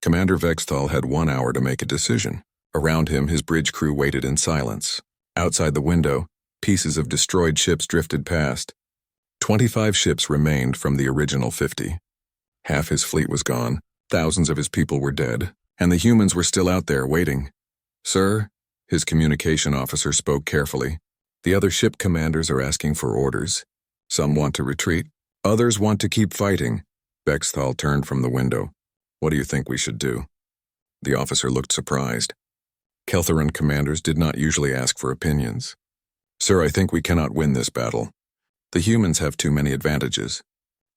Commander Vexthal had 1 hour to make a decision. Around him, his bridge crew waited in silence. Outside the window, pieces of destroyed ships drifted past. 25 ships remained from the original 50. Half his fleet was gone, thousands of his people were dead, and the humans were still out there waiting. "Sir," his communication officer spoke carefully, "the other ship commanders are asking for orders. Some want to retreat, others want to keep fighting." Vexthal turned from the window. "What do you think we should do?" The officer looked surprised. Keltheran commanders did not usually ask for opinions. "Sir, I think we cannot win this battle. The humans have too many advantages.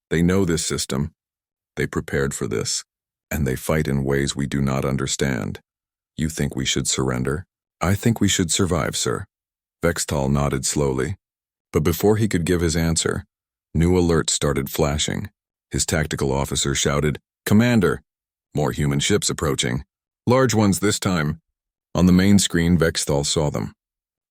They know this system. They prepared for this, and they fight in ways we do not understand. You think we should surrender? I think we should survive, sir." Vexthal nodded slowly, but before he could give his answer, new alerts started flashing. His tactical officer shouted, "Commander!" More human ships approaching. Large ones this time. On the main screen, Vexthal saw them.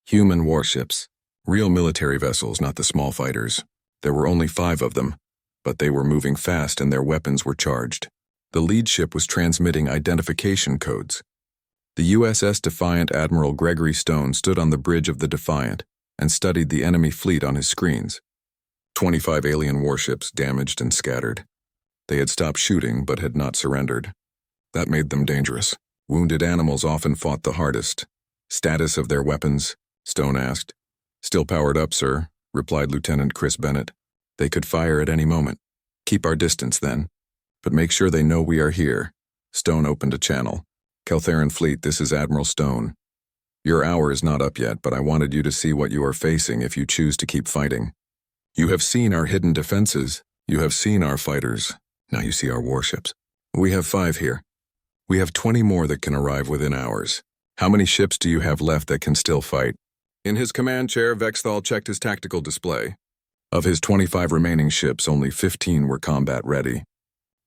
Human warships. Real military vessels, not the small fighters. There were only 5 of them, but they were moving fast and their weapons were charged. The lead ship was transmitting identification codes. The USS Defiant Admiral Gregory Stone stood on the bridge of the Defiant and studied the enemy fleet on his screens. 25 alien warships damaged and scattered. They had stopped shooting but had not surrendered. That made them dangerous. Wounded animals often fought the hardest. "Status of their weapons?" Stone asked. "Still powered up, sir," replied Lieutenant Chris Bennett. "They could fire at any moment. Keep our distance then. But make sure they know we are here." Stone opened a channel. "Keltheran Fleet, this is Admiral Stone. Your hour is not up yet, but I wanted you to see what you are facing if you choose to keep fighting. You have seen our hidden defenses. You have seen our fighters. Now you see our warships. We have 5 here. We have 20 more that can arrive within hours. How many ships do you have left that can still fight?" In his command chair, Vexthal checked his tactical display. Of his 25 remaining ships, only 15 were combat-ready.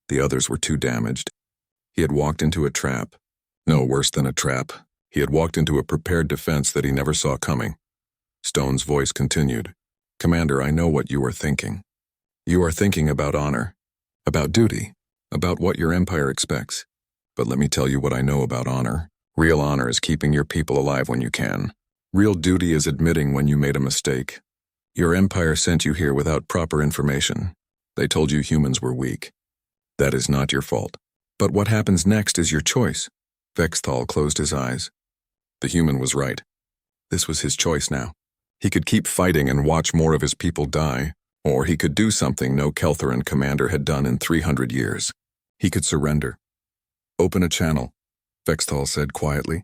The others were too damaged. He had walked into a trap. No, worse than a trap. He had walked into a prepared defense that he never saw coming. Stone's voice continued. "Commander, I know what you are thinking. You are thinking about honor, about duty, about what your empire expects. But let me tell you what I know about honor. Real honor is keeping your people alive when you can. Real duty is admitting when you made a mistake. Your empire sent you here without proper information. They told you humans were weak. That is not your fault. But what happens next is your choice." Vexthal closed his eyes. The human was right. This was his choice now. He could keep fighting and watch more of his people die, or he could do something no Keltheran commander had done in 300 years. He could surrender. "Open a channel," Vexthal said quietly.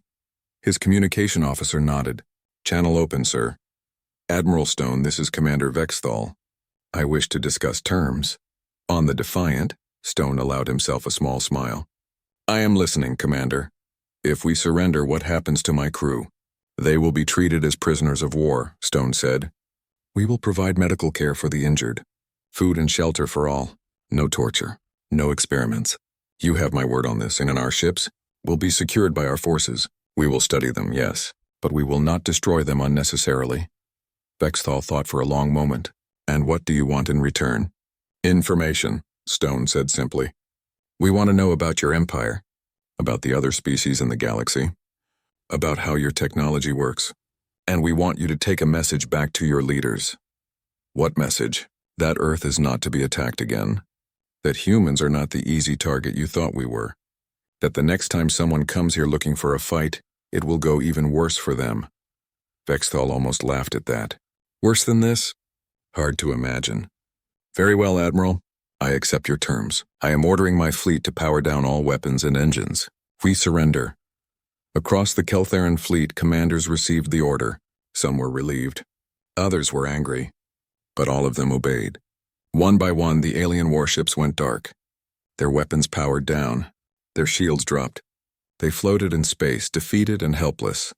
His communication officer nodded. "Channel open, sir." "Admiral Stone, this is Commander Vexthal. I wish to discuss terms." On the Defiant, Stone allowed himself a small smile. "I am listening, Commander. If we surrender, what happens to my crew?" "They will be treated as prisoners of war," Stone said. "We will provide medical care for the injured. Food and shelter for all. No torture. No experiments. You have my word on this, and in our ships will be secured by our forces. We will study them, yes, but we will not destroy them unnecessarily." Vexthal thought for a long moment. "And what do you want in return?" "Information," Stone said simply. "We want to know about your empire, about the other species in the galaxy, about how your technology works, and we want you to take a message back to your leaders." "What message?" "That Earth is not to be attacked again. That humans are not the easy target you thought we were. That the next time someone comes here looking for a fight, it will go even worse for them." Vexthal almost laughed at that. "Worse than this? Hard to imagine." "Very well, Admiral. I accept your terms. I am ordering my fleet to power down all weapons and engines. We surrender." Across the Keltheran fleet, commanders received the order. Some were relieved. Others were angry. But all of them obeyed. One by one, the alien warships went dark. Their weapons powered down. Their shields dropped. They floated in space, defeated and helpless.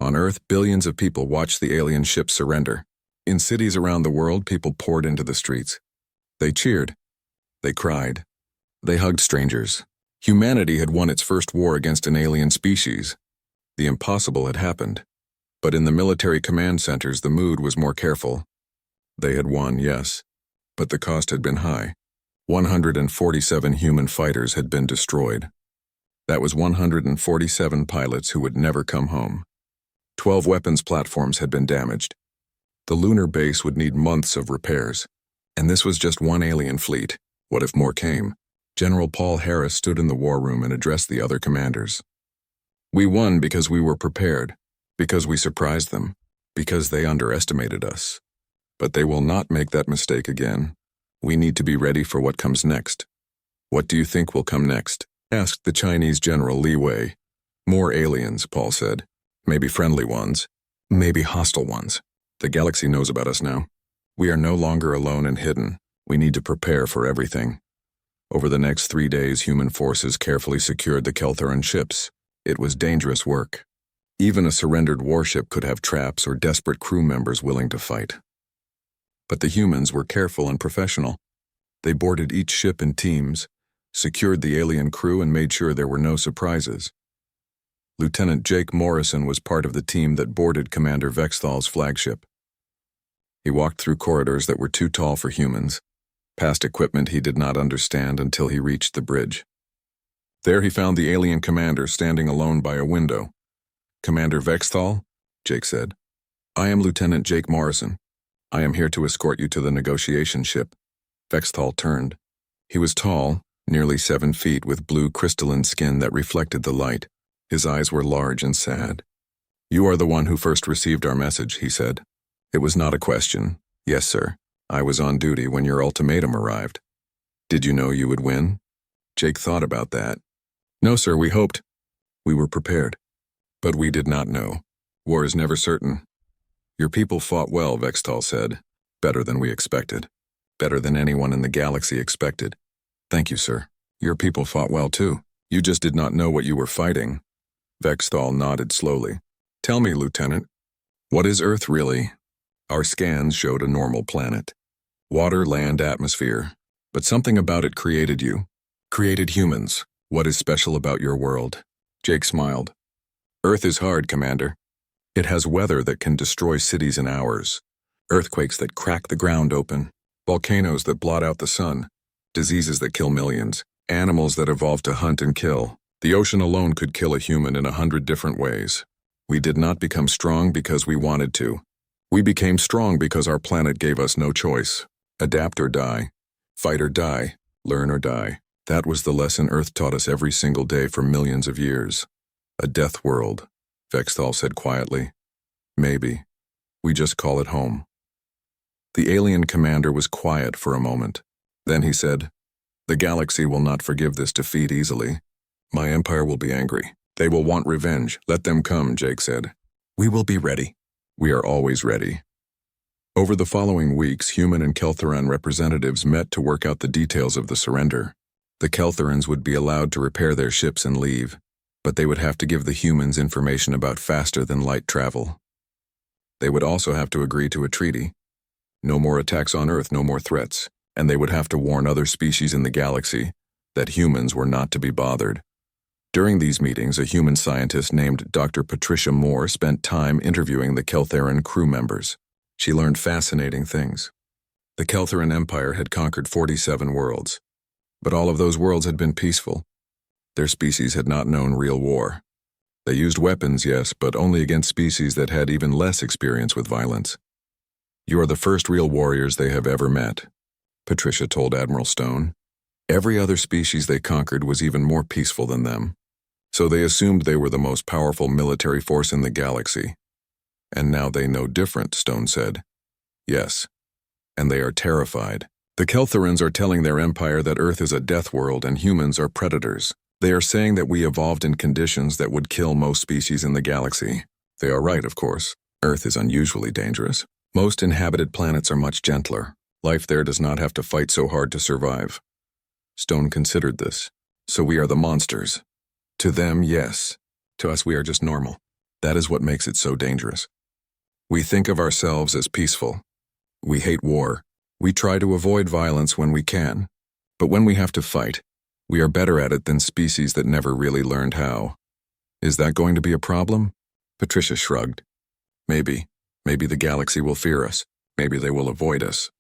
On Earth, billions of people watched the alien ships surrender. In cities around the world, people poured into the streets. They cheered. They cried. They hugged strangers. Humanity had won its first war against an alien species. The impossible had happened. But in the military command centers, the mood was more careful. They had won, yes, but the cost had been high. 147 human fighters had been destroyed. That was 147 pilots who would never come home. 12 weapons platforms had been damaged. The lunar base would need months of repairs. And this was just one alien fleet. What if more came? General Paul Harris stood in the war room and addressed the other commanders. We won because we were prepared, because we surprised them, because they underestimated us. But they will not make that mistake again. We need to be ready for what comes next. What do you think will come next? Asked the Chinese General Li Wei. More aliens, Paul said. Maybe friendly ones. Maybe hostile ones. The galaxy knows about us now. We are no longer alone and hidden. We need to prepare for everything. Over the next 3 days, human forces carefully secured the Keltheran ships. It was dangerous work. Even a surrendered warship could have traps or desperate crew members willing to fight. But the humans were careful and professional. They boarded each ship in teams, secured the alien crew, and made sure there were no surprises. Lieutenant Jake Morrison was part of the team that boarded Commander Vexthal's flagship. He walked through corridors that were too tall for humans, past equipment he did not understand until he reached the bridge. There he found the alien commander standing alone by a window. "Commander Vexthal?" Jake said. "I am Lieutenant Jake Morrison. I am here to escort you to the negotiation ship." Vexthal turned. He was tall, nearly 7 feet, with blue crystalline skin that reflected the light. His eyes were large and sad. "You are the one who first received our message," he said. "It was not a question. Yes, sir. I was on duty when your ultimatum arrived. Did you know you would win?" Jake thought about that. "No, sir, we hoped. We were prepared. But we did not know. War is never certain." "Your people fought well," Vexthal said. "Better than we expected. Better than anyone in the galaxy expected." "Thank you, sir. Your people fought well too. You just did not know what you were fighting." Vexthal nodded slowly. "Tell me, Lieutenant, what is Earth really?" Our scans showed a normal planet. Water, land, atmosphere. But something about it created you. Created humans. What is special about your world? Jake smiled. "Earth is hard, Commander. It has weather that can destroy cities in hours. Earthquakes that crack the ground open. Volcanoes that blot out the sun. Diseases that kill millions. Animals that evolve to hunt and kill. The ocean alone could kill a human in 100 different ways. We did not become strong because we wanted to. We became strong because our planet gave us no choice. Adapt or die. Fight or die. Learn or die. That was the lesson Earth taught us every single day for millions of years. A death world," Vexthal said quietly. "Maybe. We just call it home." The alien commander was quiet for a moment. Then he said, "The galaxy will not forgive this defeat easily. My empire will be angry. They will want revenge. Let them come," Jake said. "We will be ready." "We are always ready." Over the following weeks, human and Keltheran representatives met to work out the details of the surrender. The Keltherans would be allowed to repair their ships and leave, but they would have to give the humans information about faster-than-light travel. They would also have to agree to a treaty. No more attacks on Earth, no more threats, and they would have to warn other species in the galaxy that humans were not to be bothered. During these meetings, a human scientist named Dr. Patricia Moore spent time interviewing the Keltheran crew members. She learned fascinating things. The Keltheran Empire had conquered 47 worlds, but all of those worlds had been peaceful. Their species had not known real war. They used weapons, yes, but only against species that had even less experience with violence. "You are the first real warriors they have ever met," Patricia told Admiral Stone. "Every other species they conquered was even more peaceful than them. So they assumed they were the most powerful military force in the galaxy. And now they know different," Stone said. "Yes. And they are terrified. The Keltherans are telling their empire that Earth is a death world and humans are predators. They are saying that we evolved in conditions that would kill most species in the galaxy. They are right, of course. Earth is unusually dangerous. Most inhabited planets are much gentler. Life there does not have to fight so hard to survive." Stone considered this. "So we are the monsters." "To them, yes. To us, we are just normal. That is what makes it so dangerous. We think of ourselves as peaceful. We hate war. We try to avoid violence when we can. But when we have to fight, we are better at it than species that never really learned how. Is that going to be a problem?" Patricia shrugged. "Maybe. Maybe the galaxy will fear us. Maybe they will avoid us."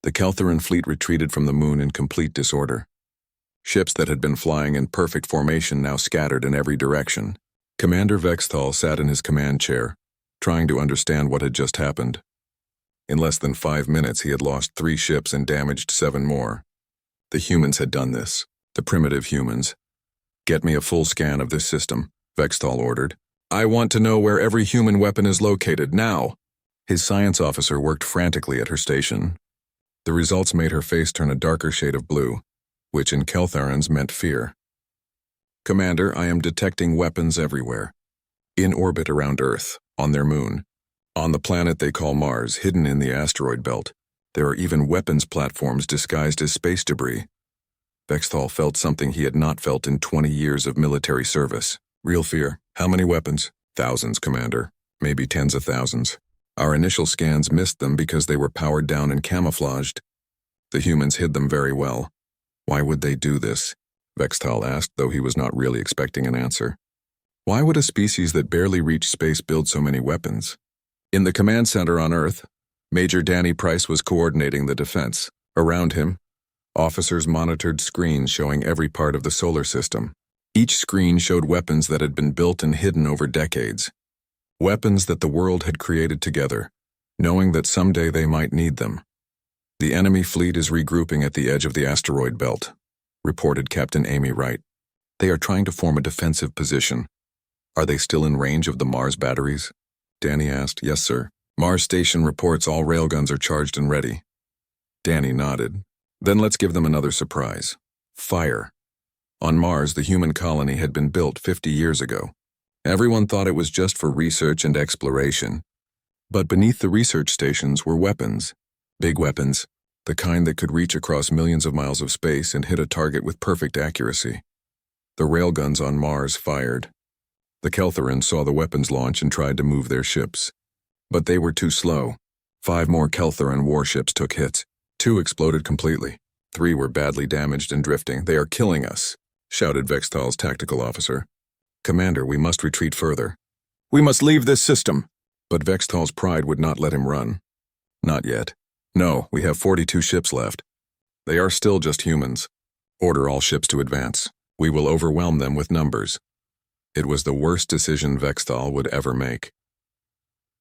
The Keltheran fleet retreated from the moon in complete disorder. Ships that had been flying in perfect formation now scattered in every direction. Commander Vexthal sat in his command chair, trying to understand what had just happened. In less than 5 minutes, he had lost 3 ships and damaged 7 more. The humans had done this. The primitive humans. "Get me a full scan of this system," Vexthal ordered. "I want to know where every human weapon is located, now." His science officer worked frantically at her station. The results made her face turn a darker shade of blue, which in Keltharans meant fear. "Commander, I am detecting weapons everywhere. In orbit around Earth, on their moon. On the planet they call Mars, hidden in the asteroid belt. There are even weapons platforms disguised as space debris." Vexthal felt something he had not felt in 20 years of military service. "Real fear. How many weapons?" "Thousands, Commander. Maybe tens of thousands. Our initial scans missed them because they were powered down and camouflaged. The humans hid them very well." "Why would they do this?" Vexthal asked, though he was not really expecting an answer. "Why would a species that barely reached space build so many weapons?" In the command center on Earth, Major Danny Price was coordinating the defense. Around him, officers monitored screens showing every part of the solar system. Each screen showed weapons that had been built and hidden over decades. Weapons that the world had created together, knowing that someday they might need them. "The enemy fleet is regrouping at the edge of the asteroid belt," reported Captain Amy Wright. "They are trying to form a defensive position." "Are they still in range of the Mars batteries?" Danny asked. "Yes, sir. Mars station reports all railguns are charged and ready." Danny nodded. "Then let's give them another surprise. Fire." On Mars, the human colony had been built 50 years ago. Everyone thought it was just for research and exploration. But beneath the research stations were weapons. Big weapons, the kind that could reach across millions of miles of space and hit a target with perfect accuracy. The railguns on Mars fired. The Keltharans saw the weapons launch and tried to move their ships. But they were too slow. 5 more Keltharan warships took hits. 2 exploded completely. 3 were badly damaged and drifting. "They are killing us," shouted Vexthal's tactical officer. "Commander, we must retreat further. We must leave this system." But Vexthal's pride would not let him run. "Not yet. No, we have 42 ships left. They are still just humans. Order all ships to advance. We will overwhelm them with numbers." It was the worst decision Vexthal would ever make.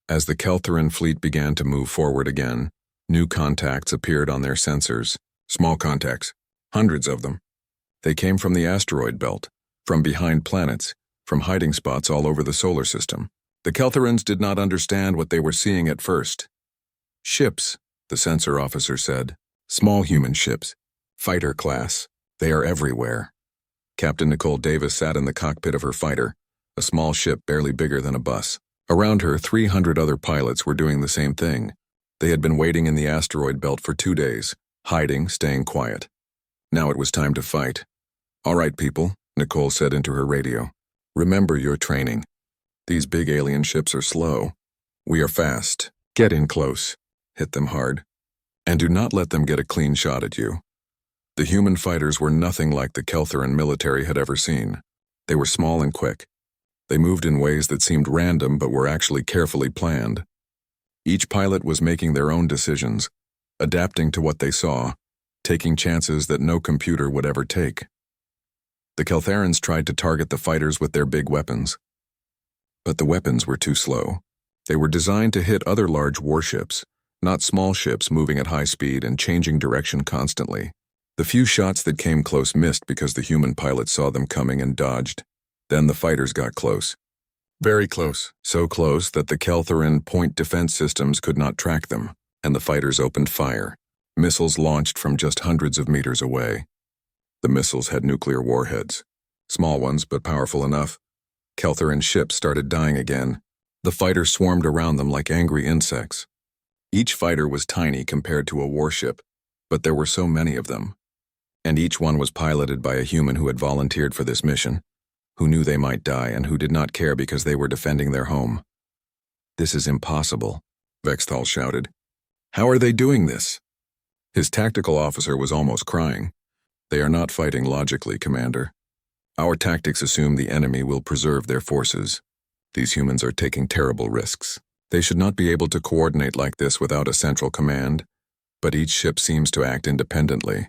As the Keltharan fleet began to move forward again, new contacts appeared on their sensors. Small contacts. Hundreds of them. They came from the asteroid belt, from behind planets, from hiding spots all over the solar system. The Keltharans did not understand what they were seeing at first. "Ships," the sensor officer said. "Small human ships. Fighter class. They are everywhere." Captain Nicole Davis sat in the cockpit of her fighter, a small ship barely bigger than a bus. Around her, 300 other pilots were doing the same thing. They had been waiting in the asteroid belt for 2 days, hiding, staying quiet. Now it was time to fight. "All right, people," Nicole said into her radio. "Remember your training. These big alien ships are slow. We are fast. Get in close. Hit them hard. And do not let them get a clean shot at you." The human fighters were nothing like the Keltharan military had ever seen. They were small and quick. They moved in ways that seemed random but were actually carefully planned. Each pilot was making their own decisions, adapting to what they saw, taking chances that no computer would ever take. The Keltharans tried to target the fighters with their big weapons. But the weapons were too slow. They were designed to hit other large warships, not small ships moving at high speed and changing direction constantly. The few shots that came close missed because the human pilots saw them coming and dodged. Then the fighters got close. Very close. So close that the Keltharan point defense systems could not track them, and the fighters opened fire. Missiles launched from just hundreds of meters away. The missiles had nuclear warheads. Small ones, but powerful enough. Keltharan ships started dying again. The fighters swarmed around them like angry insects. Each fighter was tiny compared to a warship, but there were so many of them. And each one was piloted by a human who had volunteered for this mission, who knew they might die and who did not care because they were defending their home. "This is impossible," Vexthal shouted. "How are they doing this?" His tactical officer was almost crying. "They are not fighting logically, Commander. Our tactics assume the enemy will preserve their forces. These humans are taking terrible risks. They should not be able to coordinate like this without a central command, but each ship seems to act independently."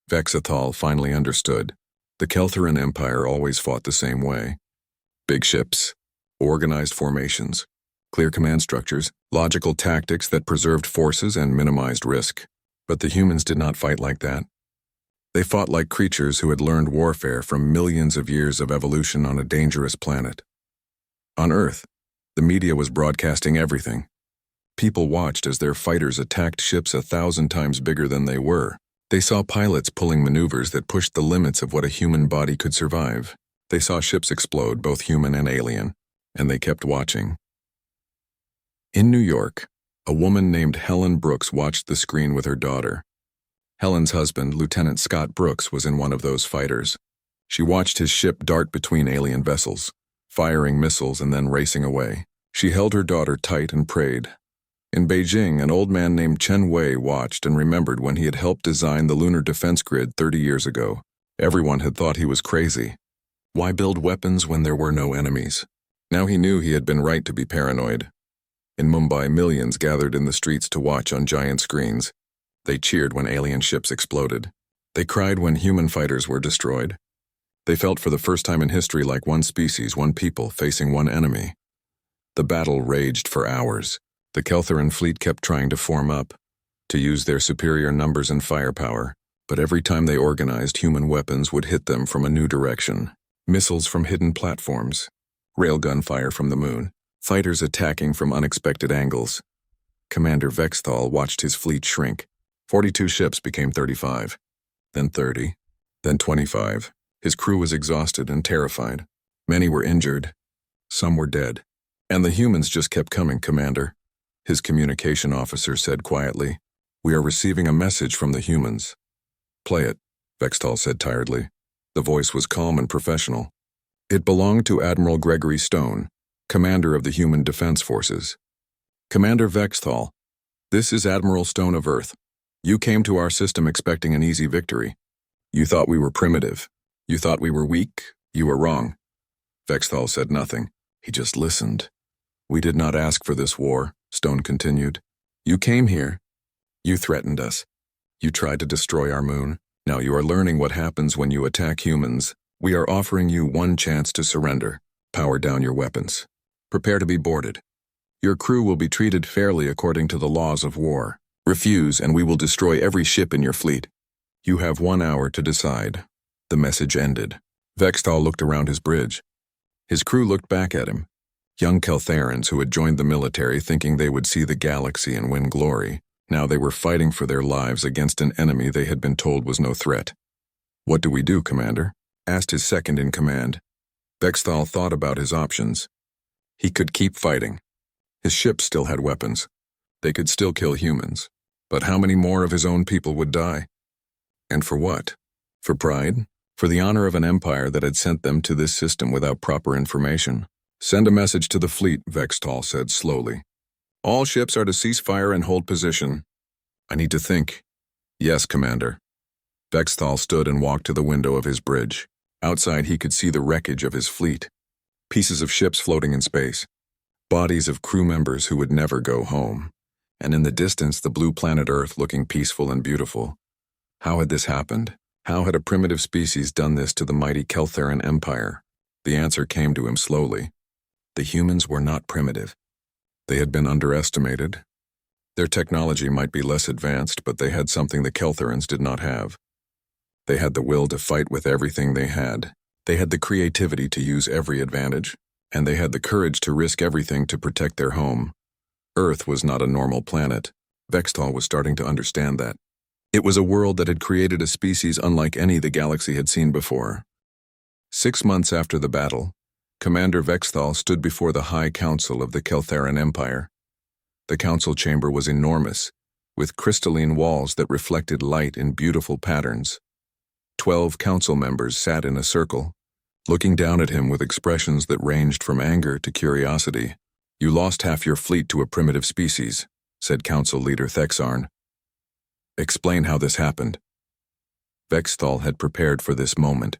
Vexithal finally understood. The Keltheran Empire always fought the same way. Big ships, organized formations, clear command structures, logical tactics that preserved forces and minimized risk. But the humans did not fight like that. They fought like creatures who had learned warfare from millions of years of evolution on a dangerous planet. On Earth, the media was broadcasting everything. People watched as their fighters attacked ships 1,000 times bigger than they were. They saw pilots pulling maneuvers that pushed the limits of what a human body could survive. They saw ships explode, both human and alien, and they kept watching. In New York, a woman named Helen Brooks watched the screen with her daughter. Helen's husband, Lieutenant Scott Brooks, was in one of those fighters. She watched his ship dart between alien vessels, firing missiles and then racing away. She held her daughter tight and prayed. In Beijing, an old man named Chen Wei watched and remembered when he had helped design the lunar defense grid 30 years ago. Everyone had thought he was crazy. Why build weapons when there were no enemies? Now he knew he had been right to be paranoid. In Mumbai, millions gathered in the streets to watch on giant screens. They cheered when alien ships exploded. They cried when human fighters were destroyed. They felt for the first time in history like one species, one people, facing one enemy. The battle raged for hours. The Keltheran fleet kept trying to form up, to use their superior numbers and firepower, but every time they organized, human weapons would hit them from a new direction. Missiles from hidden platforms, railgun fire from the moon, fighters attacking from unexpected angles. Commander Vexthal watched his fleet shrink. 42 ships became 35, then 30, then 25. His crew was exhausted and terrified. Many were injured. Some were dead. And the humans just kept coming, Commander. His communication officer said quietly, "We are receiving a message from the humans." "Play it," Vexthal said tiredly. The voice was calm and professional. It belonged to Admiral Gregory Stone, commander of the Human Defense Forces. "Commander Vexthal, this is Admiral Stone of Earth. You came to our system expecting an easy victory. You thought we were primitive. You thought we were weak. You were wrong." Vexthal said nothing. He just listened. "We did not ask for this war," Stone continued. "You came here. You threatened us. You tried to destroy our moon. Now you are learning what happens when you attack humans. We are offering you one chance to surrender. Power down your weapons. Prepare to be boarded. Your crew will be treated fairly according to the laws of war. Refuse and we will destroy every ship in your fleet. You have 1 hour to decide." The message ended. Vexthal looked around his bridge. His crew looked back at him. Young Keltherans who had joined the military thinking they would see the galaxy and win glory. Now they were fighting for their lives against an enemy they had been told was no threat. "What do we do, Commander?" asked his second-in-command. Vexthal thought about his options. He could keep fighting. His ships still had weapons. They could still kill humans. But how many more of his own people would die? And for what? For pride? For the honor of an empire that had sent them to this system without proper information? "Send a message to the fleet," Vexthal said slowly. "All ships are to cease fire and hold position." "I need to think." "Yes, Commander." Vexthal stood and walked to the window of his bridge. Outside he could see the wreckage of his fleet. Pieces of ships floating in space. Bodies of crew members who would never go home. And in the distance the blue planet Earth looking peaceful and beautiful. How had this happened? How had a primitive species done this to the mighty Keltheran Empire? The answer came to him slowly. The humans were not primitive. They had been underestimated. Their technology might be less advanced, but they had something the Keltherans did not have. They had the will to fight with everything they had. They had the creativity to use every advantage, and they had the courage to risk everything to protect their home. Earth was not a normal planet. Vexthal was starting to understand that. It was a world that had created a species unlike any the galaxy had seen before. 6 months after the battle, Commander Vexthal stood before the High Council of the Keltheran Empire. The council chamber was enormous, with crystalline walls that reflected light in beautiful patterns. 12 council members sat in a circle, looking down at him with expressions that ranged from anger to curiosity. "You lost half your fleet to a primitive species," said council leader Thexarn. "Explain how this happened." Vexthal had prepared for this moment.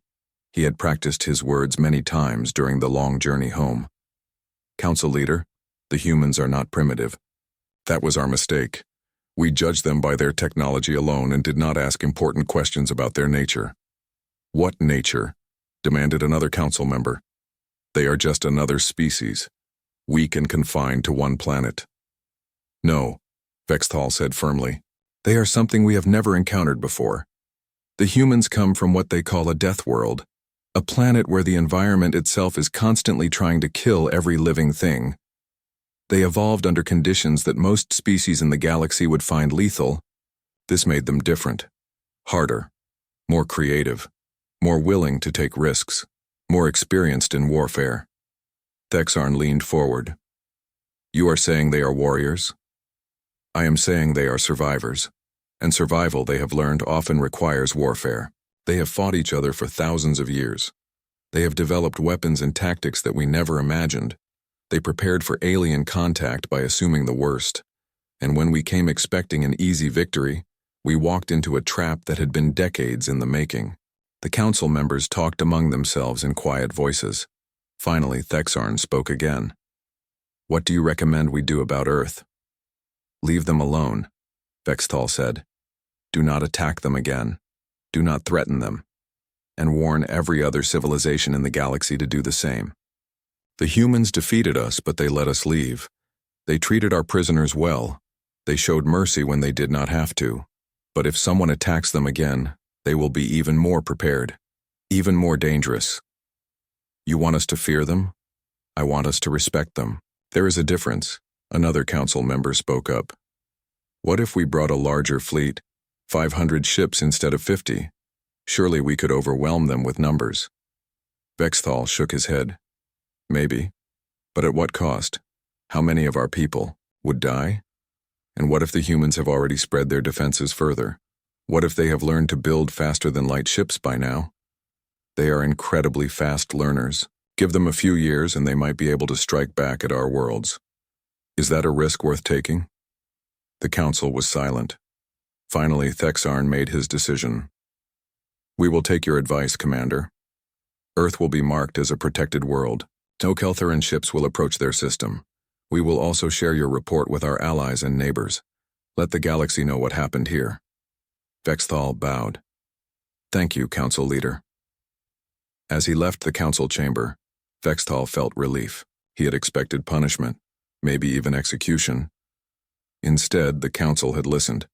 He had practiced his words many times during the long journey home. "Council leader, the humans are not primitive. That was our mistake. We judged them by their technology alone and did not ask important questions about their nature. What nature? Demanded another council member. They are just another species, weak and confined to one planet. No, Vexthal said firmly. They are something we have never encountered before. The humans come from what they call a death world, a planet where the environment itself is constantly trying to kill every living thing. They evolved under conditions that most species in the galaxy would find lethal. This made them different, harder, more creative, more willing to take risks, more experienced in warfare. Thexarn leaned forward. You are saying they are warriors? I am saying they are survivors, and survival, they have learned, often requires warfare. They have fought each other for thousands of years. They have developed weapons and tactics that we never imagined. They prepared for alien contact by assuming the worst, and when we came expecting an easy victory, we walked into a trap that had been decades in the making. The council members talked among themselves in quiet voices. Finally, Thexarn spoke again. What do you recommend we do about Earth? Leave them alone, Vexthal said. Do not attack them again. Do not threaten them. And warn every other civilization in the galaxy to do the same. The humans defeated us, but they let us leave. They treated our prisoners well. They showed mercy when they did not have to. But if someone attacks them again, they will be even more prepared, even more dangerous. You want us to fear them? I want us to respect them. There is a difference, another council member spoke up. What if we brought a larger fleet, 500 ships instead of 50? Surely we could overwhelm them with numbers. Vexthal shook his head. Maybe. But at what cost? How many of our people would die? And what if the humans have already spread their defenses further? What if they have learned to build faster than light ships by now? They are incredibly fast learners. Give them a few years and they might be able to strike back at our worlds. Is that a risk worth taking? The council was silent. Finally, Thexarn made his decision. We will take your advice, Commander. Earth will be marked as a protected world. No Keltheran ships will approach their system. We will also share your report with our allies and neighbors. Let the galaxy know what happened here. Vexthal bowed. Thank you, Council Leader. As he left the council chamber, Vexthal felt relief. He had expected punishment, maybe even execution. Instead, the council had listened.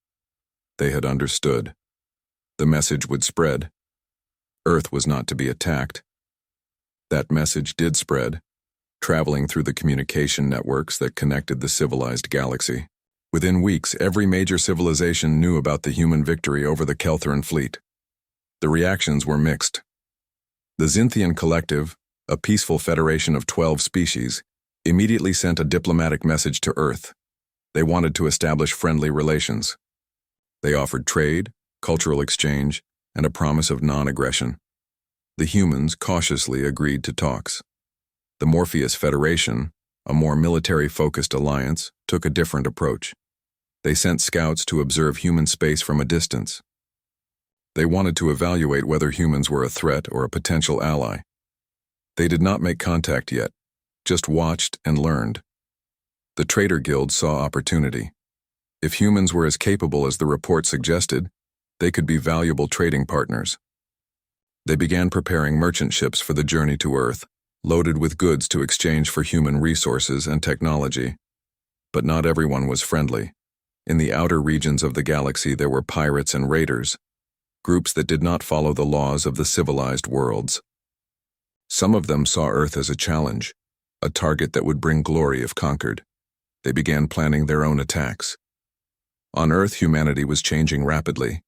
They had understood. The message would spread. Earth was not to be attacked. That message did spread, traveling through the communication networks that connected the civilized galaxy. Within weeks, every major civilization knew about the human victory over the Keltheran fleet. The reactions were mixed. The Xinthian Collective, a peaceful federation of 12 species, immediately sent a diplomatic message to Earth. They wanted to establish friendly relations. They offered trade, cultural exchange, and a promise of non-aggression. The humans cautiously agreed to talks. The Morpheus Federation, a more military-focused alliance, took a different approach. They sent scouts to observe human space from a distance. They wanted to evaluate whether humans were a threat or a potential ally. They did not make contact yet, just watched and learned. The Trader Guild saw opportunity. If humans were as capable as the report suggested, they could be valuable trading partners. They began preparing merchant ships for the journey to Earth, loaded with goods to exchange for human resources and technology. But not everyone was friendly. In the outer regions of the galaxy there were pirates and raiders, groups that did not follow the laws of the civilized worlds. Some of them saw Earth as a challenge, a target that would bring glory if conquered. They began planning their own attacks. On Earth, humanity was changing rapidly.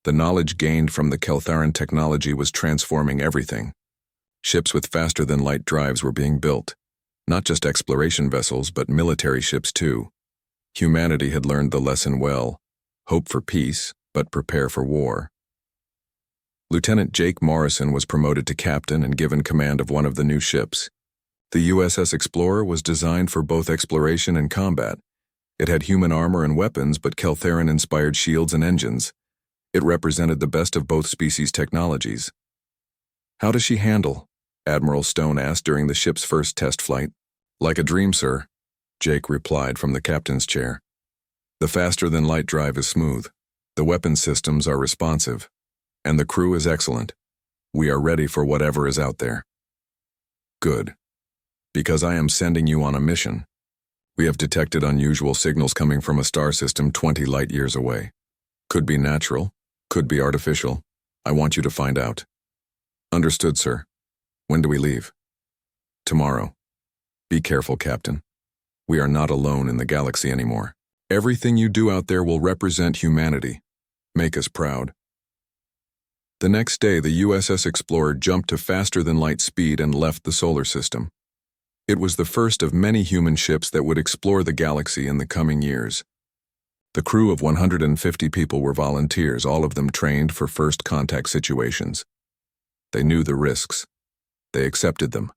The knowledge gained from the Keltheran technology was transforming everything. Ships with faster-than-light drives were being built. Not just exploration vessels, but military ships too. Humanity had learned the lesson well. Hope for peace, but prepare for war. Lieutenant Jake Morrison was promoted to captain and given command of one of the new ships. The USS Explorer was designed for both exploration and combat. It had human armor and weapons, but Keltheran-inspired shields and engines. It represented the best of both species' technologies. How does she handle? Admiral Stone asked during the ship's first test flight. Like a dream, sir, Jake replied from the captain's chair. The faster-than-light drive is smooth. The weapon systems are responsive. And the crew is excellent. We are ready for whatever is out there. Good. Because I am sending you on a mission. We have detected unusual signals coming from a star system 20 light-years away. Could be natural, could be artificial. I want you to find out. Understood, sir. When do we leave? Tomorrow. Be careful, Captain. We are not alone in the galaxy anymore. Everything you do out there will represent humanity. Make us proud. The next day, the USS Explorer jumped to faster-than-light speed and left the solar system. It was the first of many human ships that would explore the galaxy in the coming years. The crew of 150 people were volunteers, all of them trained for first contact situations. They knew the risks. They accepted them.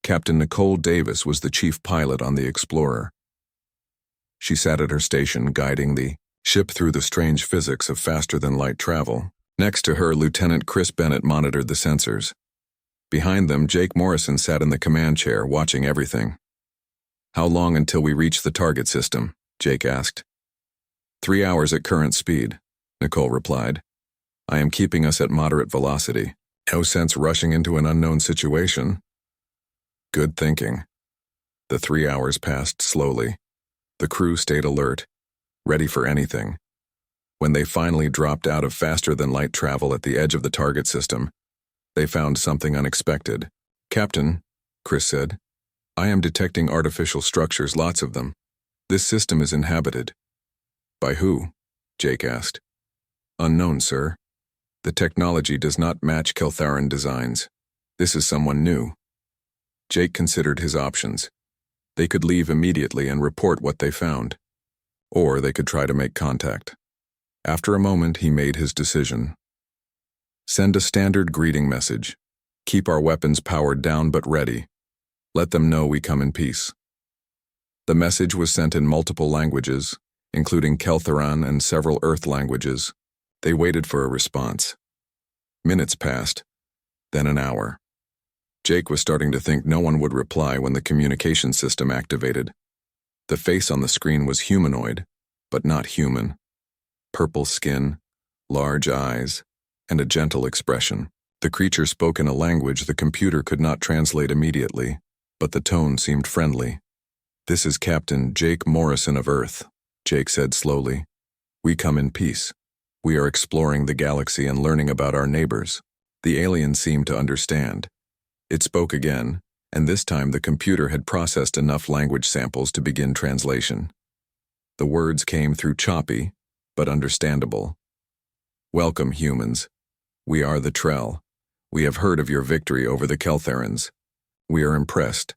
Captain Nicole Davis was the chief pilot on the Explorer. She sat at her station guiding the ship through the strange physics of faster-than-light travel. Next to her, Lieutenant Chris Bennett monitored the sensors. Behind them, Jake Morrison sat in the command chair, watching everything. "How long until we reach the target system?" Jake asked. 3 hours at current speed, Nicole replied. "I am keeping us at moderate velocity. No sense rushing into an unknown situation." Good thinking. The 3 hours passed slowly. The crew stayed alert, ready for anything. When they finally dropped out of faster-than-light travel at the edge of the target system, they found something unexpected. "Captain," Chris said, "I am detecting artificial structures, lots of them. This system is inhabited." "By who?" Jake asked. "Unknown, sir. The technology does not match Keltharan designs. This is someone new." Jake considered his options. They could leave immediately and report what they found. Or they could try to make contact. After a moment, he made his decision. "Send a standard greeting message. Keep our weapons powered down but ready. Let them know we come in peace." The message was sent in multiple languages, including Keltharan and several Earth languages. They waited for a response. Minutes passed, then an hour. Jake was starting to think no one would reply when the communication system activated. The face on the screen was humanoid, but not human. Purple skin, large eyes, and a gentle expression. The creature spoke in a language the computer could not translate immediately, but the tone seemed friendly. "This is Captain Jake Morrison of Earth," Jake said slowly. "We come in peace. We are exploring the galaxy and learning about our neighbors." The alien seemed to understand. It spoke again, and this time the computer had processed enough language samples to begin translation. The words came through choppy, but understandable. "Welcome, humans. We are the Trell. We have heard of your victory over the Keltharans. We are impressed."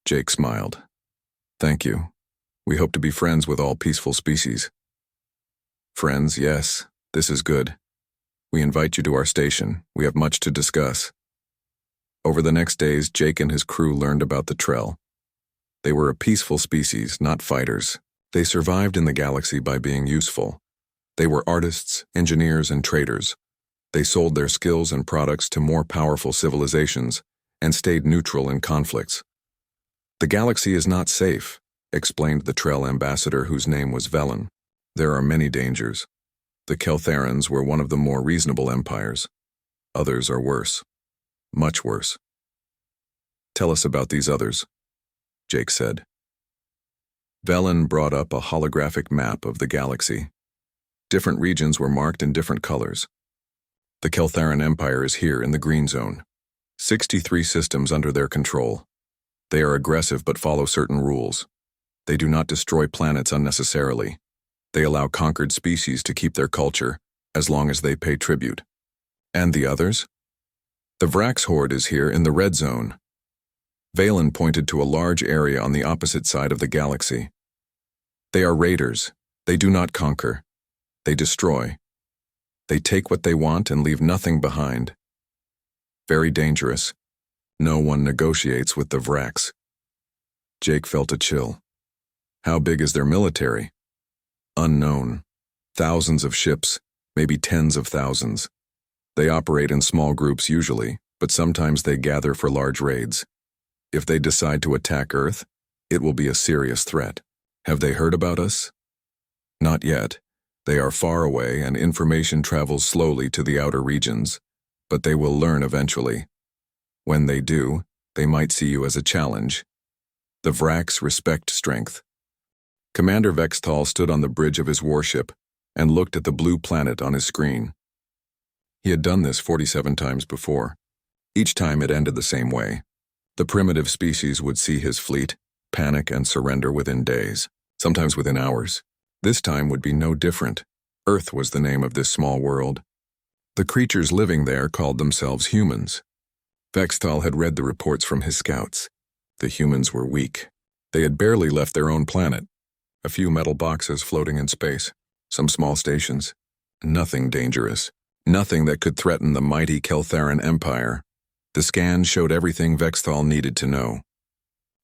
Jake smiled. "Thank you. We hope to be friends with all peaceful species." "Friends, yes. This is good. We invite you to our station. We have much to discuss." Over the next days, Jake and his crew learned about the Trell. They were a peaceful species, not fighters. They survived in the galaxy by being useful. They were artists, engineers, and traders. They sold their skills and products to more powerful civilizations and stayed neutral in conflicts. "The galaxy is not safe," explained the Trell ambassador, whose name was Velen. "There are many dangers. The Keltharans were one of the more reasonable empires. Others are worse. Much worse." "Tell us about these others," Jake said. Velen brought up a holographic map of the galaxy. Different regions were marked in different colors. The Keltharan Empire is here in the green zone. 63 systems under their control. They are aggressive but follow certain rules. They do not destroy planets unnecessarily. They allow conquered species to keep their culture, as long as they pay tribute. "And the others?" "The Vrax horde is here in the red zone." Valen pointed to a large area on the opposite side of the galaxy. "They are raiders. They do not conquer. They destroy. They take what they want and leave nothing behind. Very dangerous. No one negotiates with the Vrax." Jake felt a chill. "How big is their military?" "Unknown. Thousands of ships, maybe tens of thousands. They operate in small groups usually, but sometimes they gather for large raids. If they decide to attack Earth, it will be a serious threat." "Have they heard about us?" Not yet. They are far away and information travels slowly to the outer regions, but they will learn eventually. When they do, they might see you as a challenge. The Vraks respect strength. Commander Vextal stood on the bridge of his warship and looked at the blue planet on his screen. He had done this 47 times before. Each time it ended the same way. The primitive species would see his fleet, panic and surrender within days, sometimes within hours. This time would be no different. Earth was the name of this small world. The creatures living there called themselves humans. Vextal had read the reports from his scouts. The humans were weak. They had barely left their own planet. A few metal boxes floating in space, some small stations. Nothing dangerous. Nothing that could threaten the mighty Keltharan Empire. The scans showed everything Vextal needed to know.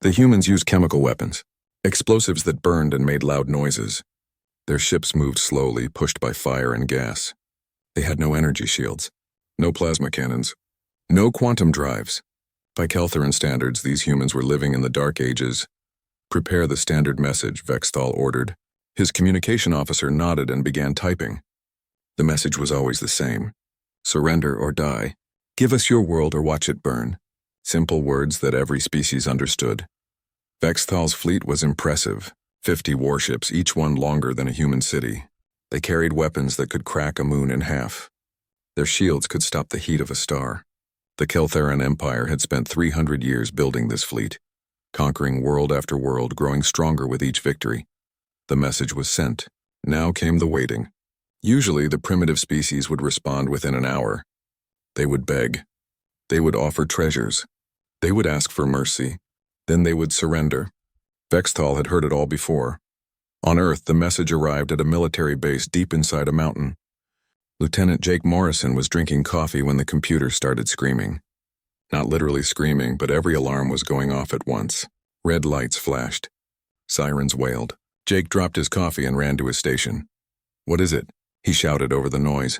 The humans used chemical weapons, explosives that burned and made loud noises. Their ships moved slowly, pushed by fire and gas. They had no energy shields, no plasma cannons, no quantum drives. By Keltharan standards, these humans were living in the Dark Ages. "Prepare the standard message," Vextal ordered. His communication officer nodded and began typing. The message was always the same. Surrender or die. Give us your world or watch it burn. Simple words that every species understood. Vextal's fleet was impressive. 50 warships, each one longer than a human city. They carried weapons that could crack a moon in half. Their shields could stop the heat of a star. The Keltharan Empire had spent 300 years building this fleet, conquering world after world, growing stronger with each victory. The message was sent. Now came the waiting. Usually, the primitive species would respond within an hour. They would beg. They would offer treasures. They would ask for mercy. Then they would surrender. Vextal had heard it all before. On Earth, the message arrived at a military base deep inside a mountain. Lieutenant Jake Morrison was drinking coffee when the computer started screaming. Not literally screaming, but every alarm was going off at once. Red lights flashed. Sirens wailed. Jake dropped his coffee and ran to his station. "What is it?" he shouted over the noise.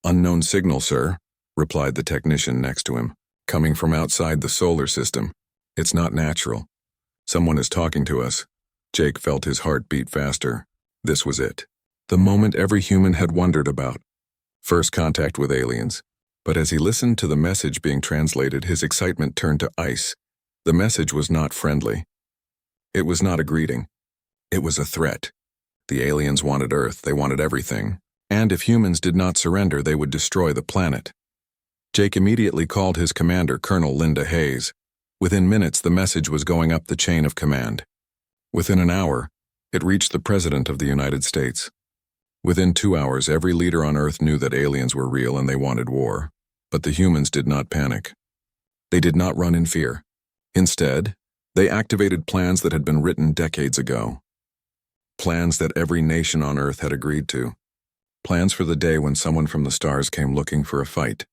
"Unknown signal, sir," replied the technician next to him. "Coming from outside the solar system. It's not natural. Someone is talking to us." Jake felt his heart beat faster. This was it. The moment every human had wondered about. First contact with aliens. But as he listened to the message being translated, his excitement turned to ice. The message was not friendly. It was not a greeting. It was a threat. The aliens wanted Earth, they wanted everything. And if humans did not surrender, they would destroy the planet. Jake immediately called his commander, Colonel Linda Hayes. Within minutes, the message was going up the chain of command. Within an hour, it reached the President of the United States. Within 2 hours, every leader on Earth knew that aliens were real and they wanted war. But the humans did not panic. They did not run in fear. Instead, they activated plans that had been written decades ago. Plans that every nation on Earth had agreed to. Plans for the day when someone from the stars came looking for a fight.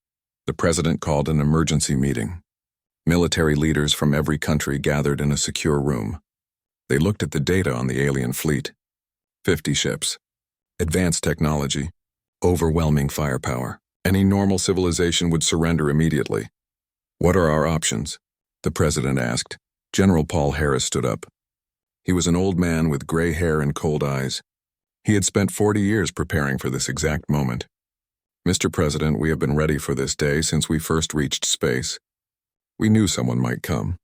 The President called an emergency meeting. Military leaders from every country gathered in a secure room. They looked at the data on the alien fleet. 50 ships. Advanced technology, overwhelming firepower. Any normal civilization would surrender immediately. "What are our options?" the President asked. General Paul Harris stood up. He was an old man with gray hair and cold eyes. He had spent 40 years preparing for this exact moment. "Mr. President, we have been ready for this day since we first reached space. We knew someone might come.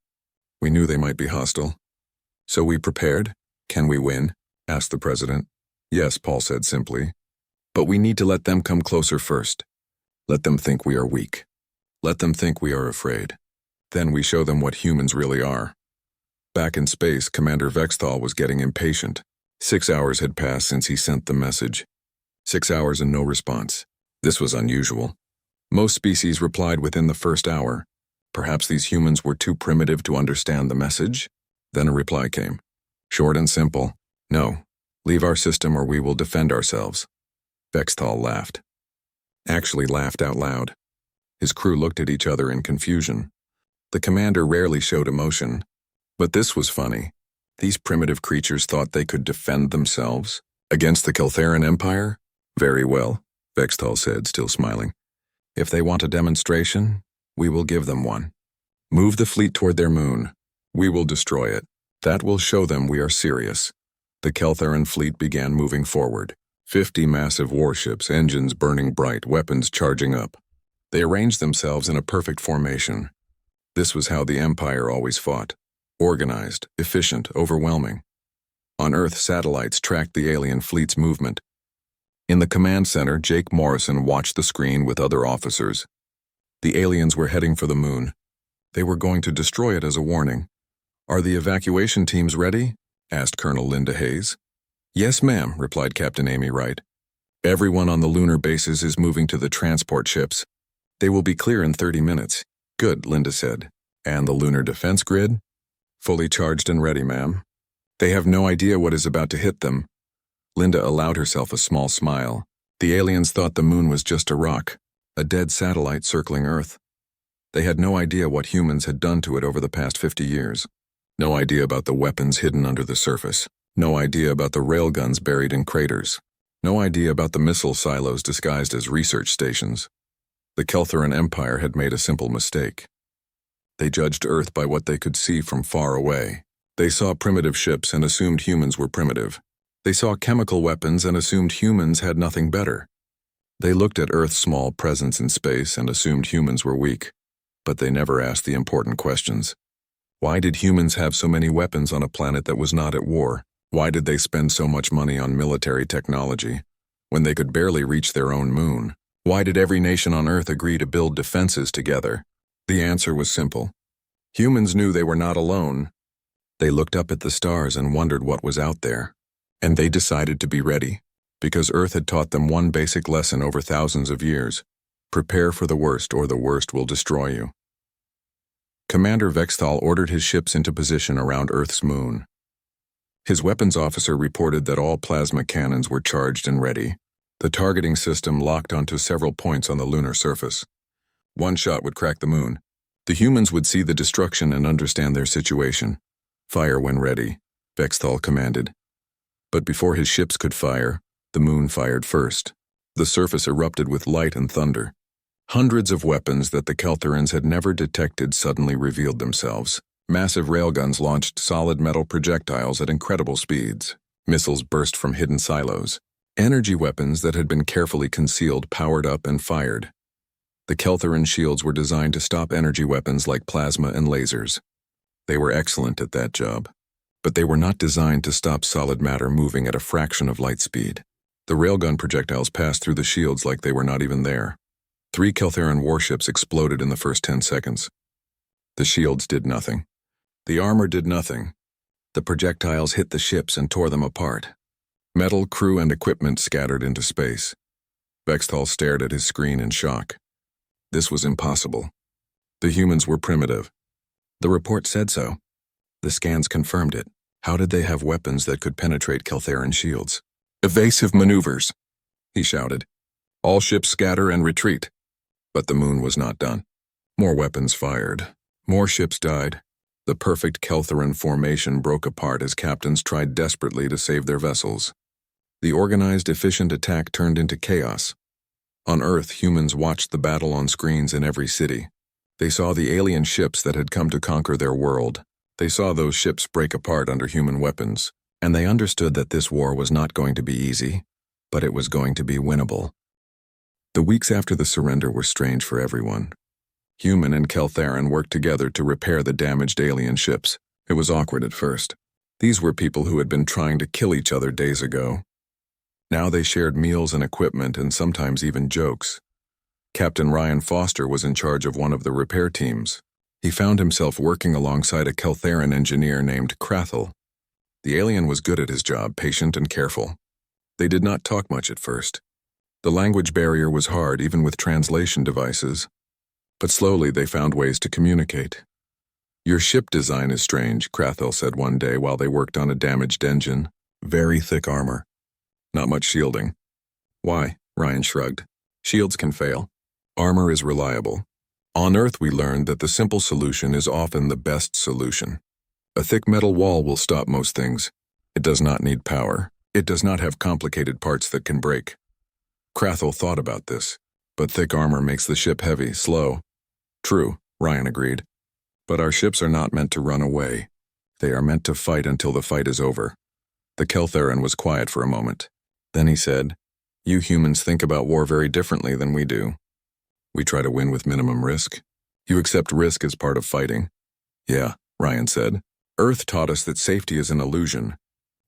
We knew they might be hostile. So we prepared. Can we win?" asked the President. "Yes," Paul said simply. "But we need to let them come closer first. Let them think we are weak. Let them think we are afraid. Then we show them what humans really are." Back in space, Commander Vextal was getting impatient. 6 hours had passed since he sent the message. 6 hours and no response. This was unusual. Most species replied within the first hour. Perhaps these humans were too primitive to understand the message? Then a reply came. Short and simple. "No. Leave our system or we will defend ourselves." Vextal laughed. Actually laughed out loud. His crew looked at each other in confusion. The commander rarely showed emotion. But this was funny. These primitive creatures thought they could defend themselves against the Keltharan Empire? "Very well," Vextal said, still smiling. "If they want a demonstration, we will give them one. Move the fleet toward their moon. We will destroy it. That will show them we are serious." The Keltheran fleet began moving forward. 50 massive warships, engines burning bright, weapons charging up. They arranged themselves in a perfect formation. This was how the Empire always fought. Organized, efficient, overwhelming. On Earth, satellites tracked the alien fleet's movement. In the command center, Jake Morrison watched the screen with other officers. The aliens were heading for the moon. They were going to destroy it as a warning. "Are the evacuation teams ready?" asked Colonel Linda Hayes. "Yes, ma'am," replied Captain Amy Wright. "Everyone on the lunar bases is moving to the transport ships. They will be clear in 30 minutes. "Good," Linda said. "And the lunar defense grid?" "Fully charged and ready, ma'am. They have no idea what is about to hit them." Linda allowed herself a small smile. The aliens thought the moon was just a rock, a dead satellite circling Earth. They had no idea what humans had done to it over the past 50 years. No idea about the weapons hidden under the surface. No idea about the railguns buried in craters. No idea about the missile silos disguised as research stations. The Keltheran Empire had made a simple mistake. They judged Earth by what they could see from far away. They saw primitive ships and assumed humans were primitive. They saw chemical weapons and assumed humans had nothing better. They looked at Earth's small presence in space and assumed humans were weak. But they never asked the important questions. Why did humans have so many weapons on a planet that was not at war? Why did they spend so much money on military technology when they could barely reach their own moon? Why did every nation on Earth agree to build defenses together? The answer was simple. Humans knew they were not alone. They looked up at the stars and wondered what was out there. And they decided to be ready, because Earth had taught them one basic lesson over thousands of years. Prepare for the worst, or the worst will destroy you. Commander Vexthal ordered his ships into position around Earth's moon. His weapons officer reported that all plasma cannons were charged and ready. The targeting system locked onto several points on the lunar surface. One shot would crack the moon. The humans would see the destruction and understand their situation. "Fire when ready," Vexthal commanded. But before his ships could fire, the moon fired first. The surface erupted with light and thunder. Hundreds of weapons that the Keltherans had never detected suddenly revealed themselves. Massive railguns launched solid metal projectiles at incredible speeds. Missiles burst from hidden silos. Energy weapons that had been carefully concealed powered up and fired. The Keltheran shields were designed to stop energy weapons like plasma and lasers. They were excellent at that job. But they were not designed to stop solid matter moving at a fraction of light speed. The railgun projectiles passed through the shields like they were not even there. 3 Keltheran warships exploded in the first 10 seconds. The shields did nothing. The armor did nothing. The projectiles hit the ships and tore them apart. Metal, crew, and equipment scattered into space. Vexthal stared at his screen in shock. This was impossible. The humans were primitive. The report said so. The scans confirmed it. How did they have weapons that could penetrate Keltheran shields? "Evasive maneuvers," he shouted. "All ships scatter and retreat." But the moon was not done. More weapons fired. More ships died. The perfect Keltheran formation broke apart as captains tried desperately to save their vessels. The organized, efficient attack turned into chaos. On Earth, humans watched the battle on screens in every city. They saw the alien ships that had come to conquer their world. They saw those ships break apart under human weapons, and they understood that this war was not going to be easy, but it was going to be winnable. The weeks after the surrender were strange for everyone. Human and Keltheran worked together to repair the damaged alien ships. It was awkward at first. These were people who had been trying to kill each other days ago. Now they shared meals and equipment and sometimes even jokes. Captain Ryan Foster was in charge of one of the repair teams. He found himself working alongside a Keltheran engineer named Krathel. The alien was good at his job, patient and careful. They did not talk much at first. The language barrier was hard, even with translation devices. But slowly they found ways to communicate. "Your ship design is strange," Krathel said one day while they worked on a damaged engine. "Very thick armor. Not much shielding." "Why?" Ryan shrugged. "Shields can fail. Armor is reliable. On Earth we learned that the simple solution is often the best solution. A thick metal wall will stop most things. It does not need power. It does not have complicated parts that can break." Krathel thought about this, but thick armor makes the ship heavy, slow. "True," Ryan agreed. "But our ships are not meant to run away. They are meant to fight until the fight is over. The Keltheran was quiet for a moment. Then he said, "You humans think about war very differently than we do. We try to win with minimum risk. You accept risk as part of fighting." "Yeah," Ryan said. "Earth taught us that safety is an illusion.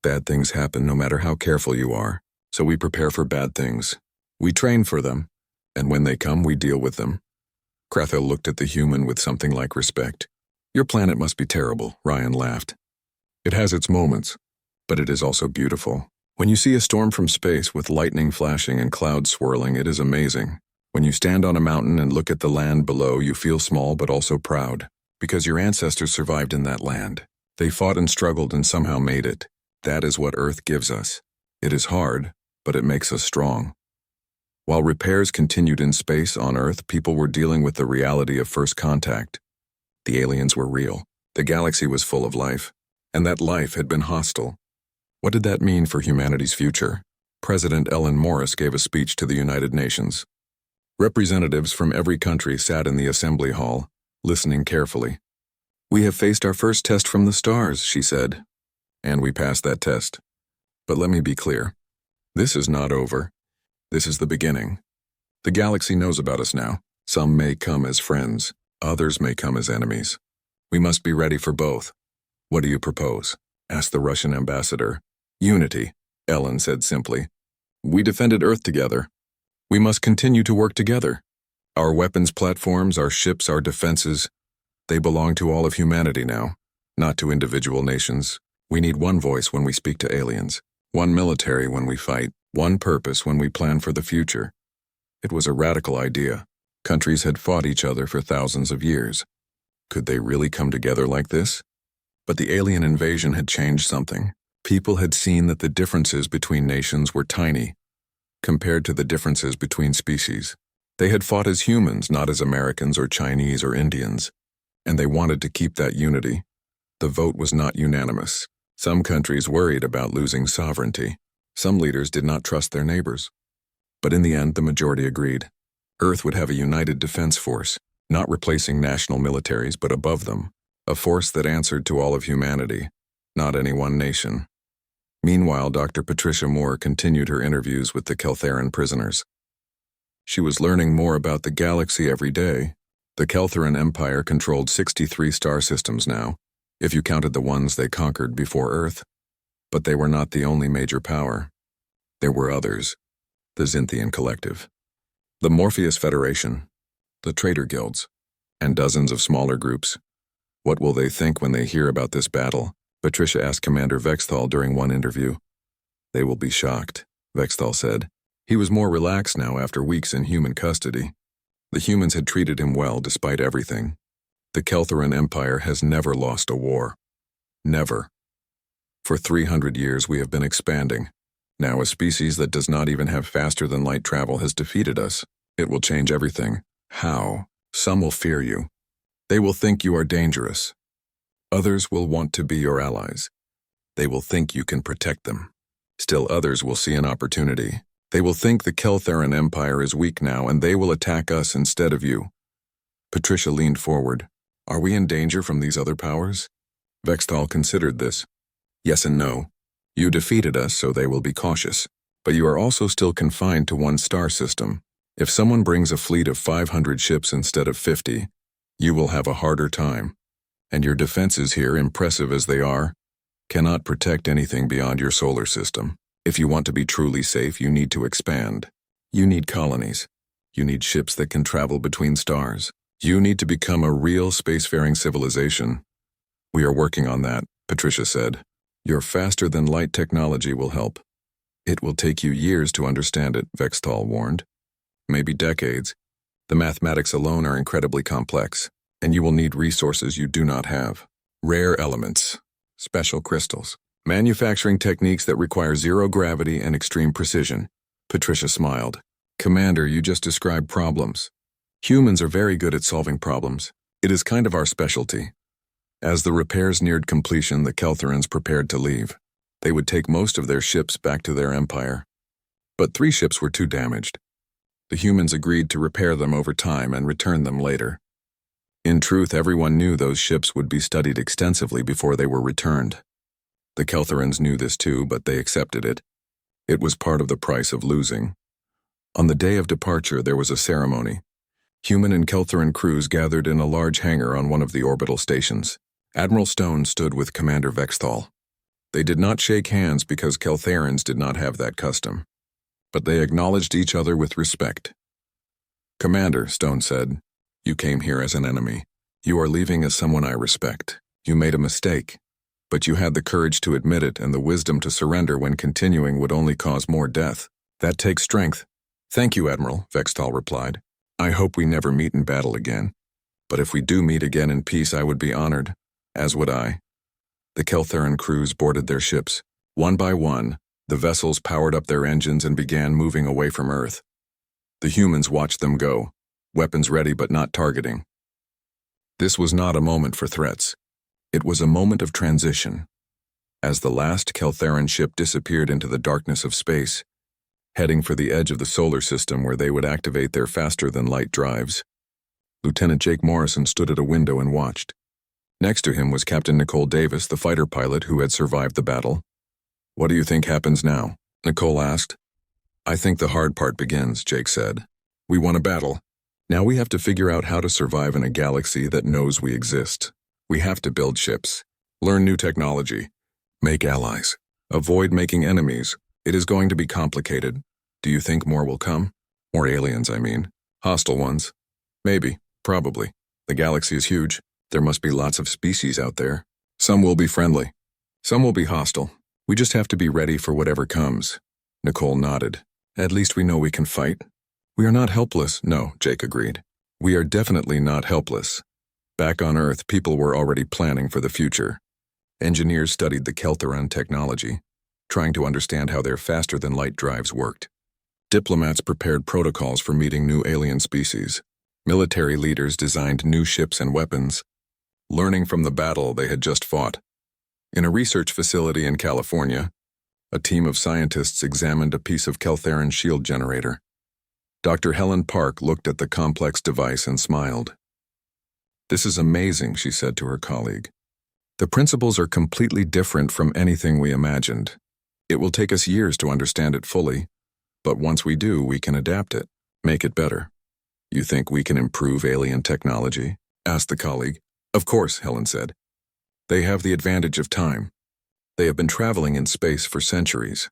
Bad things happen no matter how careful you are, so we prepare for bad things. We train for them, and when they come, we deal with them." Krathel looked at the human with something like respect. "Your planet must be terrible," Ryan laughed. "It has its moments, but it is also beautiful. When you see a storm from space with lightning flashing and clouds swirling, it is amazing. When you stand on a mountain and look at the land below, you feel small but also proud, because your ancestors survived in that land. They fought and struggled and somehow made it. That is what Earth gives us. It is hard, but it makes us strong." While repairs continued in space on Earth, people were dealing with the reality of first contact. The aliens were real. The galaxy was full of life, and that life had been hostile. What did that mean for humanity's future? President Ellen Morris gave a speech to the United Nations. Representatives from every country sat in the assembly hall, listening carefully. "We have faced our first test from the stars," she said. "And we passed that test. But let me be clear. This is not over. This is the beginning. The galaxy knows about us now. Some may come as friends. Others may come as enemies. We must be ready for both." "What do you propose?" asked the Russian ambassador. "Unity," Ellen said simply. "We defended Earth together. We must continue to work together. Our weapons platforms, our ships, our defenses, they belong to all of humanity now, not to individual nations. We need one voice when we speak to aliens, one military when we fight, one purpose when we plan for the future." It was a radical idea. Countries had fought each other for thousands of years. Could they really come together like this? But the alien invasion had changed something. People had seen that the differences between nations were tiny, compared to the differences between species. They had fought as humans, not as Americans or Chinese or Indians, and they wanted to keep that unity. The vote was not unanimous. Some countries worried about losing sovereignty. Some leaders did not trust their neighbors. But in the end, the majority agreed. Earth would have a united defense force, not replacing national militaries, but above them, a force that answered to all of humanity, not any one nation. Meanwhile, Dr. Patricia Moore continued her interviews with the Keltheran prisoners. She was learning more about the galaxy every day. The Keltheran Empire controlled 63 star systems now, if you counted the ones they conquered before Earth. But they were not the only major power. There were others. The Xinthian Collective, the Morpheus Federation, the Traitor Guilds, and dozens of smaller groups. "What will they think when they hear about this battle?" Patricia asked Commander Vexthal during one interview. "They will be shocked," Vexthal said. He was more relaxed now after weeks in human custody. The humans had treated him well despite everything. The Keltheran Empire has never lost a war. Never. For 300 years we have been expanding. Now a species that does not even have faster-than-light travel has defeated us. It will change everything. How? Some will fear you. They will think you are dangerous. Others will want to be your allies. They will think you can protect them. Still others will see an opportunity. They will think the Keltheran Empire is weak now, and they will attack us instead of you. Patricia leaned forward. "Are we in danger from these other powers?" Vexthal considered this. "Yes and no. You defeated us, so they will be cautious. But you are also still confined to one star system. If someone brings a fleet of 500 ships instead of 50, you will have a harder time. And your defenses here, impressive as they are, cannot protect anything beyond your solar system. If you want to be truly safe, you need to expand. You need colonies. You need ships that can travel between stars. You need to become a real spacefaring civilization." "We are working on that," Patricia said. "Your faster-than-light technology will help." "It will take you years to understand it," Vexthal warned. "Maybe decades. The mathematics alone are incredibly complex, and you will need resources you do not have. Rare elements, special crystals, manufacturing techniques that require zero gravity and extreme precision." Patricia smiled. "Commander, you just described problems. Humans are very good at solving problems. It is kind of our specialty." As the repairs neared completion, the Keltherans prepared to leave. They would take most of their ships back to their empire. But 3 ships were too damaged. The humans agreed to repair them over time and return them later. In truth, everyone knew those ships would be studied extensively before they were returned. The Keltherans knew this too, but they accepted it. It was part of the price of losing. On the day of departure, there was a ceremony. Human and Keltheran crews gathered in a large hangar on one of the orbital stations. Admiral Stone stood with Commander Vexthal. They did not shake hands because Keltherans did not have that custom, but they acknowledged each other with respect. "Commander," Stone said, "you came here as an enemy. You are leaving as someone I respect. You made a mistake, but you had the courage to admit it and the wisdom to surrender when continuing would only cause more death. That takes strength." "Thank you, Admiral," Vexthal replied. "I hope we never meet in battle again, but if we do meet again in peace, I would be honored, as would I." The Keltheran crews boarded their ships. One by one, the vessels powered up their engines and began moving away from Earth. The humans watched them go, weapons ready but not targeting. This was not a moment for threats. It was a moment of transition. As the last Keltheran ship disappeared into the darkness of space, heading for the edge of the solar system where they would activate their faster-than-light drives, Lieutenant Jake Morrison stood at a window and watched. Next to him was Captain Nicole Davis, the fighter pilot who had survived the battle. "What do you think happens now?" Nicole asked. "I think the hard part begins," Jake said. "We won a battle. Now we have to figure out how to survive in a galaxy that knows we exist. We have to build ships, learn new technology, make allies, avoid making enemies. It is going to be complicated. Do you think more will come? More aliens, I mean. Hostile ones. Maybe. Probably. The galaxy is huge. There must be lots of species out there. Some will be friendly. Some will be hostile. We just have to be ready for whatever comes." Nicole nodded. "At least we know we can fight." "We are not helpless." "No," Jake agreed. "We are definitely not helpless." Back on Earth, people were already planning for the future. Engineers studied the Keltheran technology, trying to understand how their faster-than-light drives worked. Diplomats prepared protocols for meeting new alien species. Military leaders designed new ships and weapons, learning from the battle they had just fought. In a research facility in California, a team of scientists examined a piece of Keltheran shield generator. Dr. Helen Park looked at the complex device and smiled. "This is amazing," she said to her colleague. "The principles are completely different from anything we imagined. It will take us years to understand it fully, but once we do, we can adapt it, make it better." "You think we can improve alien technology?" asked the colleague. "Of course," Helen said. "They have the advantage of time. They have been traveling in space for centuries."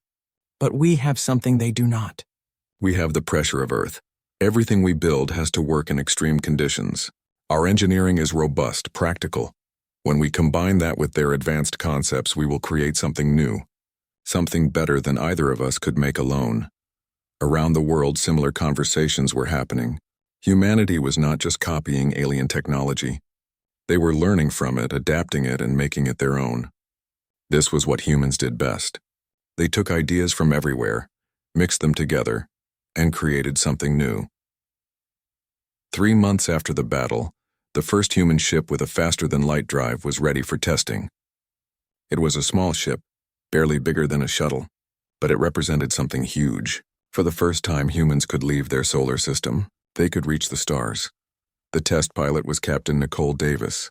"But we have something they do not." "We have the pressure of Earth. Everything we build has to work in extreme conditions. Our engineering is robust, practical. When we combine that with their advanced concepts, we will create something new, something better than either of us could make alone." Around the world, similar conversations were happening. Humanity was not just copying alien technology. They were learning from it, adapting it, and making it their own. This was what humans did best. They took ideas from everywhere, mixed them together, and created something new. 3 months after the battle, the first human ship with a faster-than-light drive was ready for testing. It was a small ship, barely bigger than a shuttle, but it represented something huge. For the first time, humans could leave their solar system. They could reach the stars. The test pilot was Captain Nicole Davis.